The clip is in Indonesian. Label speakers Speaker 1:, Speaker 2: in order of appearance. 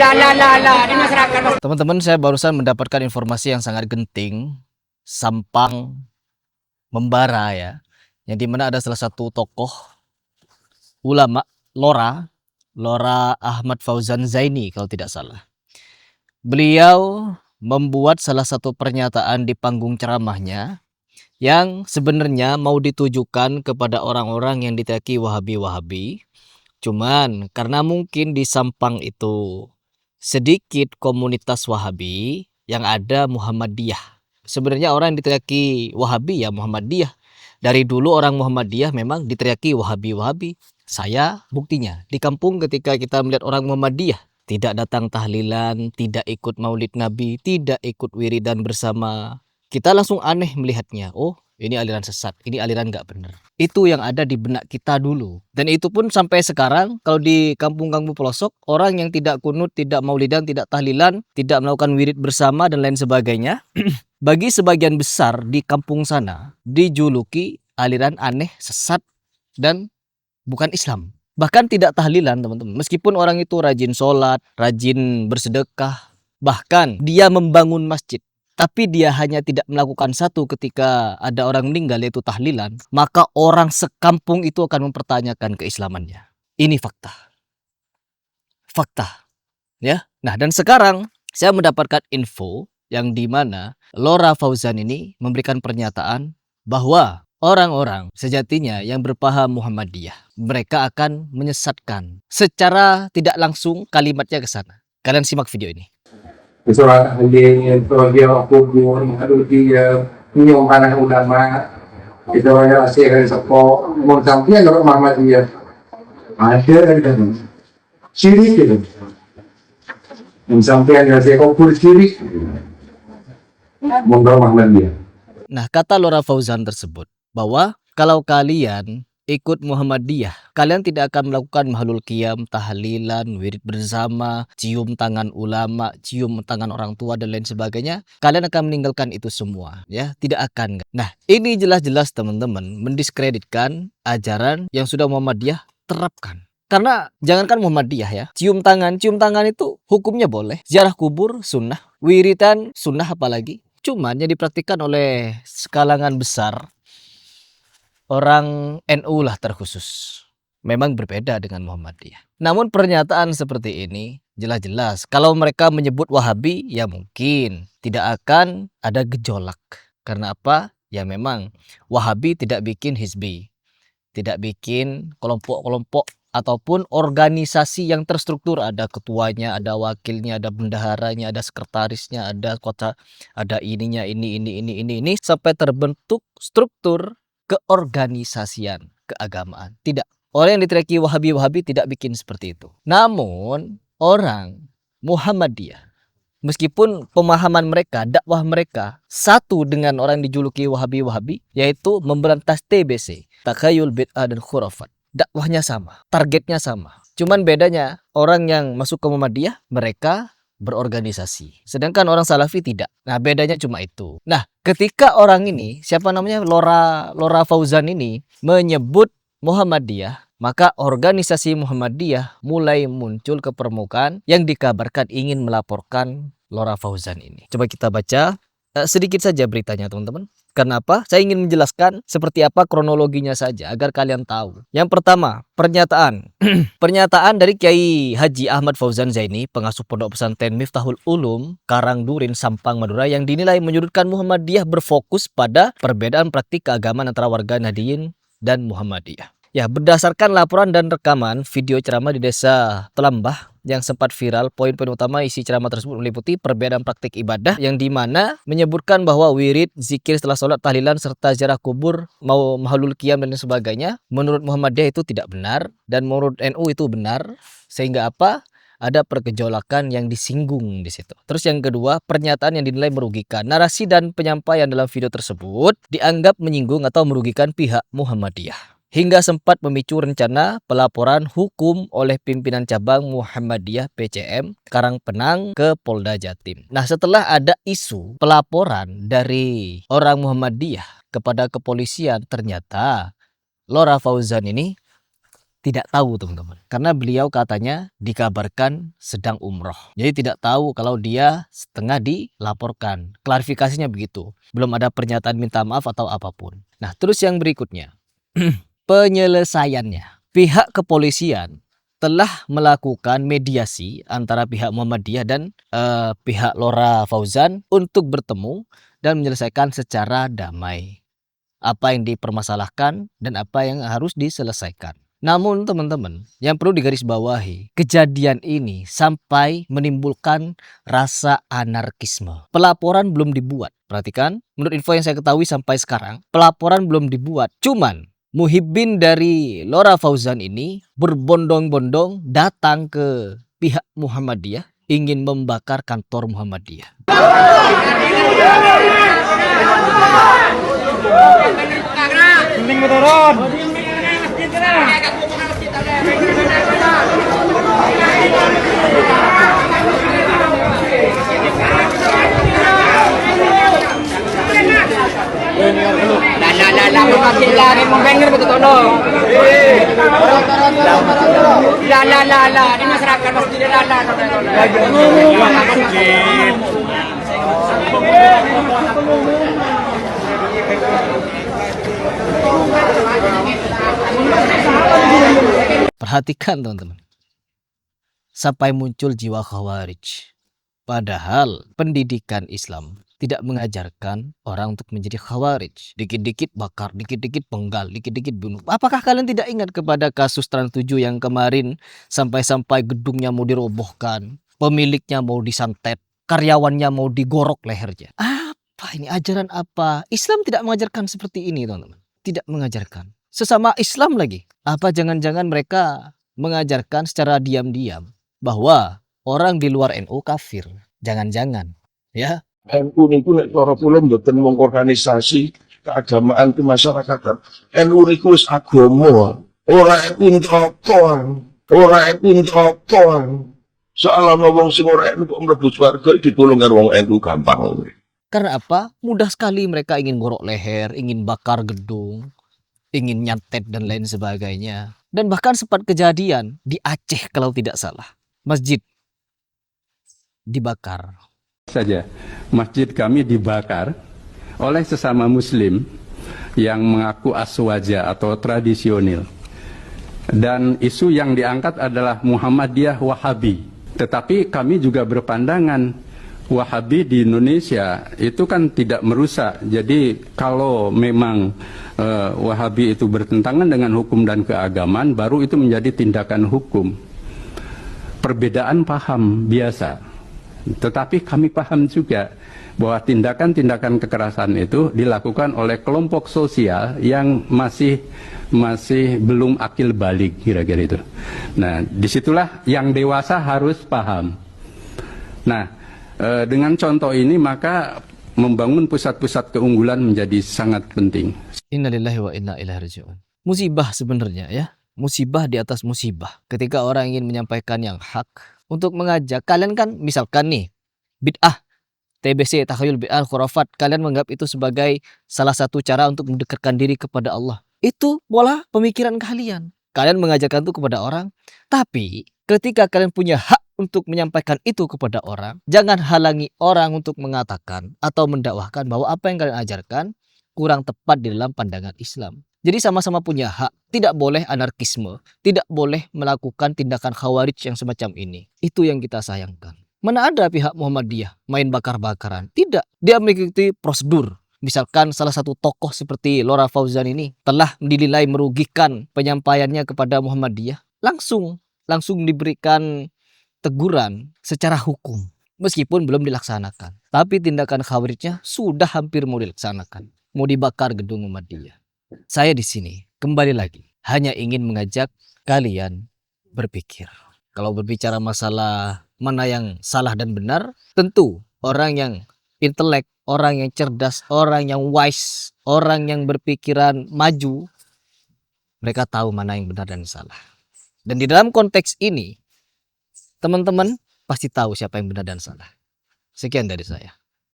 Speaker 1: Di masyarakat.
Speaker 2: Teman-teman, saya barusan mendapatkan informasi yang sangat genting, sampang membara ya, yang dimana ada salah satu tokoh ulama Lora Ahmad Fauzan Zaini kalau tidak salah. Beliau membuat salah satu pernyataan di panggung ceramahnya yang sebenarnya mau ditujukan kepada orang-orang yang ditaki Wahabi-Wahabi. Cuman karena mungkin di Sampang itu sedikit komunitas Wahabi, yang ada Muhammadiyah. Sebenarnya orang yang diteriaki Wahabi ya Muhammadiyah. Dari dulu orang Muhammadiyah memang diteriaki Wahabi-Wahabi. Saya buktinya di kampung ketika kita melihat orang Muhammadiyah tidak datang tahlilan, tidak ikut maulid Nabi, tidak ikut wiridan bersama, kita langsung aneh melihatnya. Oh, ini aliran sesat, ini aliran nggak benar. Itu yang ada di benak kita dulu. Dan itu pun sampai sekarang kalau di kampung-kampung pelosok, orang yang tidak kunut, tidak maulidan, tidak tahlilan, tidak melakukan wirid bersama dan lain sebagainya, bagi sebagian besar di kampung sana dijuluki aliran aneh, sesat, dan bukan Islam. Bahkan tidak tahlilan teman-teman. Meskipun orang itu rajin sholat, rajin bersedekah, bahkan dia membangun masjid, tapi dia hanya tidak melakukan satu ketika ada orang meninggal yaitu tahlilan, maka orang sekampung itu akan mempertanyakan keislamannya. Ini fakta. Fakta. Ya. Nah, dan sekarang saya mendapatkan info yang dimana Lora Fauzan ini memberikan pernyataan bahwa orang-orang sejatinya yang berpaham Muhammadiyah, mereka akan menyesatkan secara tidak langsung kalimatnya ke sana. Kalian simak video ini.
Speaker 3: Soal dia kubur, aduh dia nyong anak ulama, itu ya hasil sepo, mau sampai kalau Muhammadiyah ada kan, syirik itu, mau sampai hasil kubur syirik, mau Muhammadiyah.
Speaker 2: Nah, kata Lora Fauzan tersebut bahwa kalau kalian ikut Muhammadiyah, kalian tidak akan melakukan mahlul qiyam, tahlilan, wirid bersama, cium tangan ulama, cium tangan orang tua dan lain sebagainya. Kalian akan meninggalkan itu semua, ya, tidak akan. Nah, ini jelas-jelas teman-teman mendiskreditkan ajaran yang sudah Muhammadiyah terapkan. Karena jangankan Muhammadiyah ya, cium tangan itu hukumnya boleh, ziarah kubur sunnah, wiridan sunnah apalagi. Cuman yang dipraktikkan oleh sekalangan besar orang NU lah terkhusus, memang berbeda dengan Muhammadiyah. Namun pernyataan seperti ini jelas-jelas kalau mereka menyebut Wahabi ya mungkin tidak akan ada gejolak. Karena apa? Ya memang Wahabi tidak bikin hizbi, tidak bikin kelompok-kelompok ataupun organisasi yang terstruktur, ada ketuanya, ada wakilnya, ada bendaharanya, ada sekretarisnya, ada kota, ada ininya, ini sampai terbentuk struktur keorganisasian keagamaan. Tidak. Orang yang diteriaki Wahabi tidak bikin seperti itu. Namun orang Muhammadiyah, meskipun pemahaman mereka, dakwah mereka satu dengan orang yang dijuluki Wahabi, yaitu memberantas TBC, takhayul, bid'ah dan khurafat. Dakwahnya sama, targetnya sama. Cuman bedanya orang yang masuk ke Muhammadiyah mereka berorganisasi, sedangkan orang Salafi tidak. Nah, bedanya cuma itu. Nah, ketika orang ini, siapa namanya, Lora Fauzan ini menyebut Muhammadiyah, maka organisasi Muhammadiyah mulai muncul ke permukaan yang dikabarkan ingin melaporkan Lora Fauzan ini. Coba kita baca sedikit saja beritanya teman-teman. Kenapa? Saya ingin menjelaskan seperti apa kronologinya saja agar kalian tahu. Yang pertama, pernyataan. Pernyataan dari Kiai Haji Ahmad Fauzan Zaini, pengasuh Pondok Pesantren Miftahul Ulum, Karangdurin, Sampang, Madura, yang dinilai menyudutkan Muhammadiyah berfokus pada perbedaan praktik keagamaan antara warga Nahdliyin dan Muhammadiyah. Ya, berdasarkan laporan dan rekaman video ceramah di Desa Telambah yang sempat viral, poin-poin utama isi ceramah tersebut meliputi perbedaan praktik ibadah yang dimana menyebutkan bahwa wirid, zikir setelah sholat, tahlilan, serta ziarah kubur, mau mahlul qiyam dan sebagainya, menurut Muhammadiyah itu tidak benar dan menurut NU itu benar. Sehingga apa? Ada pergejolakan yang disinggung di situ. Terus yang kedua, pernyataan yang dinilai merugikan. Narasi dan penyampaian dalam video tersebut dianggap menyinggung atau merugikan pihak Muhammadiyah, hingga sempat memicu rencana pelaporan hukum oleh pimpinan cabang Muhammadiyah PCM Karangpenang ke Polda Jatim. Nah, setelah ada isu pelaporan dari orang Muhammadiyah kepada kepolisian, ternyata Lora Fauzan ini tidak tahu teman-teman. Karena beliau katanya dikabarkan sedang umroh. Jadi tidak tahu kalau dia setengah dilaporkan. Klarifikasinya begitu. Belum ada pernyataan minta maaf atau apapun. Nah terus yang berikutnya. Penyelesaiannya. Pihak kepolisian telah melakukan mediasi antara pihak Muhammadiyah dan pihak Lora Fauzan untuk bertemu dan menyelesaikan secara damai apa yang dipermasalahkan dan apa yang harus diselesaikan. Namun teman-teman, yang perlu digarisbawahi, kejadian ini sampai menimbulkan rasa anarkisme. Pelaporan belum dibuat. Perhatikan, menurut info yang saya ketahui sampai sekarang, pelaporan belum dibuat. Cuman Muhibbin dari Lora Fauzan ini berbondong-bondong datang ke pihak Muhammadiyah ingin membakar kantor Muhammadiyah.
Speaker 1: Mending turun. La makin lari membenger betul tolong. La di masyarakat pasti la.
Speaker 2: Perhatikan teman-teman. Sampai muncul jiwa khawarij. Padahal pendidikan Islam tidak mengajarkan orang untuk menjadi khawarij. Dikit-dikit bakar, dikit-dikit penggal, dikit-dikit bunuh. Apakah kalian tidak ingat kepada kasus Trans 7 yang kemarin sampai-sampai gedungnya mau dirobohkan, pemiliknya mau disantet, karyawannya mau digorok lehernya? Apa ini? Ajaran apa? Islam tidak mengajarkan seperti ini, teman-teman. Tidak mengajarkan. Sesama Islam lagi. Apa jangan-jangan mereka mengajarkan secara diam-diam bahwa orang di luar NU kafir? Jangan-jangan, ya.
Speaker 4: NU niku nek cara kula mboten mung organisasi keagamaan kemasyarakatan. NU niku wis agama. Ora NU ntrotoan. Ora NU ntrotoan. Soal ana wong sing ora NU kok mlebu swarga ditulung karo wong NU gampang.
Speaker 2: Karena apa? Mudah sekali mereka ingin gorok leher, ingin bakar gedung, ingin nyantet dan lain sebagainya. Dan bahkan sempat kejadian di Aceh kalau tidak salah. Masjid dibakar.
Speaker 5: Saja masjid kami dibakar oleh sesama muslim yang mengaku aswaja atau tradisional, dan isu yang diangkat adalah Muhammadiyah Wahabi. Tetapi kami juga berpandangan Wahabi di Indonesia itu kan tidak merusak. Jadi kalau memang Wahabi itu bertentangan dengan hukum dan keagamaan, baru itu menjadi tindakan hukum. Perbedaan paham biasa. Tetapi kami paham juga bahwa tindakan-tindakan kekerasan itu dilakukan oleh kelompok sosial yang masih belum akil balik, kira-kira itu. Nah, disitulah yang dewasa harus paham. Nah, dengan contoh ini maka membangun pusat-pusat keunggulan menjadi sangat penting.
Speaker 2: Innalillahi wa inna ilaihi raji'un. Musibah sebenarnya ya. Musibah di atas musibah. Ketika orang ingin menyampaikan yang hak, untuk mengajak, kalian kan misalkan nih, bid'ah, TBC, takhayul bid'ah, khurafat, kalian menganggap itu sebagai salah satu cara untuk mendekatkan diri kepada Allah. Itu pola pemikiran kalian. Kalian mengajarkan itu kepada orang, tapi ketika kalian punya hak untuk menyampaikan itu kepada orang, jangan halangi orang untuk mengatakan atau mendakwahkan bahwa apa yang kalian ajarkan kurang tepat di dalam pandangan Islam. Jadi sama-sama punya hak, tidak boleh anarkisme, tidak boleh melakukan tindakan khawarij yang semacam ini. Itu yang kita sayangkan. Mana ada pihak Muhammadiyah main bakar-bakaran? Tidak, dia mengikuti prosedur. Misalkan salah satu tokoh seperti Lora Fauzan ini telah dinilai merugikan penyampaiannya kepada Muhammadiyah, langsung diberikan teguran secara hukum. Meskipun belum dilaksanakan. Tapi tindakan khawarijnya sudah hampir mau dilaksanakan. Mau dibakar gedung Muhammadiyah. Saya di sini kembali lagi hanya ingin mengajak kalian berpikir. Kalau berbicara masalah mana yang salah dan benar, tentu orang yang intelek, orang yang cerdas, orang yang wise, orang yang berpikiran maju, mereka tahu mana yang benar dan salah. Dan di dalam konteks ini, teman-teman pasti tahu siapa yang benar dan salah. Sekian dari saya.